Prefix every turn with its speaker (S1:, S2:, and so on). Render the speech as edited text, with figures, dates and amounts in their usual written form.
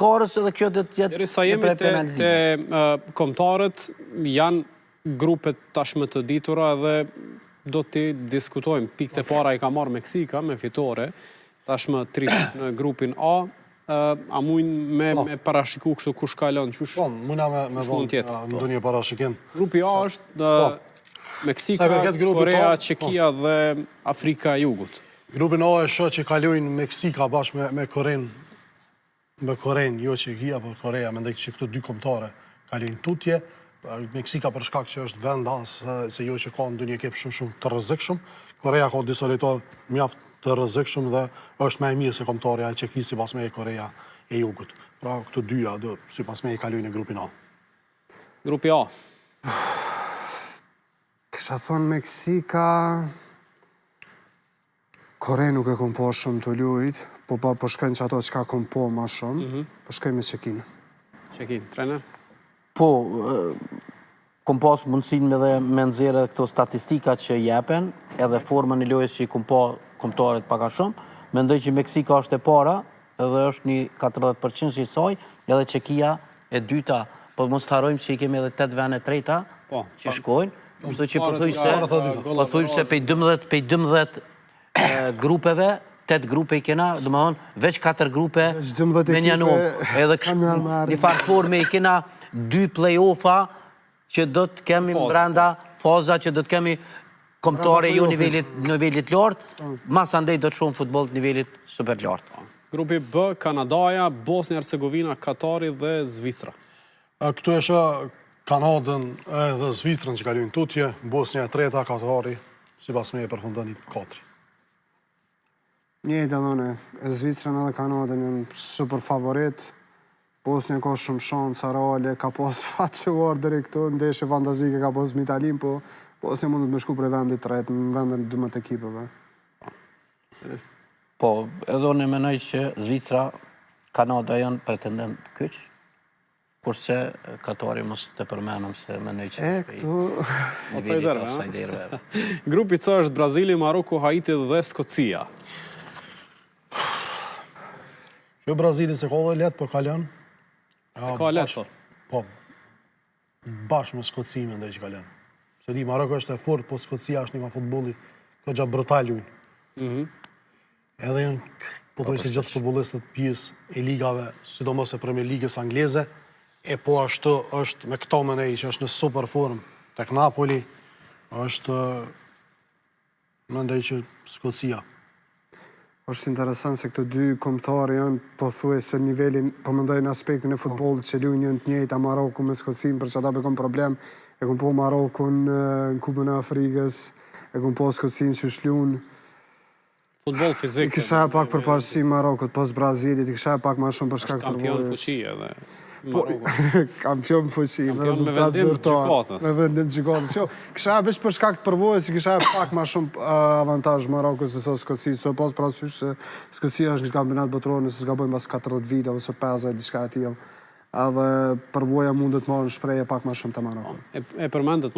S1: karës edhe kjo dhe tjetë
S2: Derisa jemi te kombëtarët, janë grupet tashmë të ditura dhe do t'i diskutojmë. Pikët e para i ka marrë Meksika me fitore, tashmë 3 në grupin A. A mujnë me parashiku kështu kush ka lënë, qush
S3: mujna me vonë ndonjë parashikim.
S2: Grupi A është Meksika, Korea, Çekia dhe Afrika e Jugut.
S3: Grupin A e shoh që kalojnë Meksika bashkë me Korenë. Me Korenë, jo Çekia, por Korea, mendoj që këto dy kombëtare kalojnë tutje. Meksika për shkak që është vend se jo që ka ndonjë ekip shumë të rrezikshëm. Korea ka disa lojtarë mjaft të rrezikshëm dhe është më e mirë se kombëtarja e Çekisë sipas me Korea e Jugut. Pra këto dyja do sipas me kalojnë në grupin A.
S2: Grupi A.
S4: Kisha thonë Meksika, Kore nuk e kom po shumë të lujt, po shkojnë që ato që ka kom po ma shumë, po shkojnë me Çekinë.
S2: Çekinë, trener?
S1: Po, kom pas mundësin edhe me nxjerrë këto statistika që jepen, edhe formën e lojës që i kom pa kombëtarët paka shumë, mendoj që Meksika është e para, edhe është një 40% që i saj, edhe Çekia e dyta, po mos të harrojmë që i kemi edhe 8 vende treta që shkojnë, kështu që po thuj se pej 12 grupeve, 8 grupe i kena, dhe më thonë, veç 4 grupe me një numë. Edhe një farë forme i kena 2 play-offa që do të kemi brenda faza që do të kemi kombëtare ju nivelit lartë, mas andej do të shumë futboll të nivelit super lartë.
S2: Grupi B, Kanadaja, Bosnia-Hercegovina, Katari dhe Zvicra.
S3: Këtu e shoh Kanadën edhe Zvicrën që kalojnë tutje, Bosnia e treta, Katari, sipas me e përfundon i 4.
S4: Njëjtë adhone, Zvicrën edhe Kanadën janë super favorit, Bosnia ka shumë shansa reale, ka pas fat që varë deri këtu, ndeshje fantazike ka pas me Italin, po Bosnia mund të me shku për vendit tret, në vendin 12 ekipeve.
S1: Po, edhe unë menoj që Zvicra, Kanada janë pretendent kyç, kurse Katari mos të përmenëm se menoj që
S2: nivelit outsiderëve. Grupi C është Brazili, Maroko, Haiti dhe Skocia.
S3: Kjo Brazili se ka dhe letë, po kalon.
S2: Se ka letë,
S3: po. Bashkë me Skoci me ndaj që kalon. Se di, Maroko është e fort, po Skocia është një ma futbolli, ko gjatë brutal ujnë. Edhe janë, po të si gjithë futbolistët pjesë e ligave, sidomos e Premier Ligës angleze, e po ashtu është me këto menej që është në super form tek Napoli, është me ndaj që Skocia.
S4: Është interesant se këto dy kombëtarë janë pothuajse nivelin, po mendoj në aspektin e futbollit që luajnë janë të njëjta Maroku me Skocinë, për që ata be kom problem. E kom po Marokun në Kupën e Afrikës, e kom po Skocinë që shluan.
S2: Futboll fizik.
S4: I kisha pak përparësi Marokut, pas Brazilit, i kisha pak ma shumë për shkak të
S2: kampion fuqi edhe.
S4: Kampion fuqi, me
S2: rezultat zyrtar.
S4: Me vendim gjykatës. Kisha veç për shkak të përvojës, i kisha pak ma shumë avantazh Marokut se sa Skoci, so pas parasysh se Skocia është një kampionat botëror, nëse s'ka bojnë pas 40 vite ose 50 diçka e tillë. Edhe përvoja mundet marrë në shprehje pak ma shumë të Marokut.
S2: E përmendet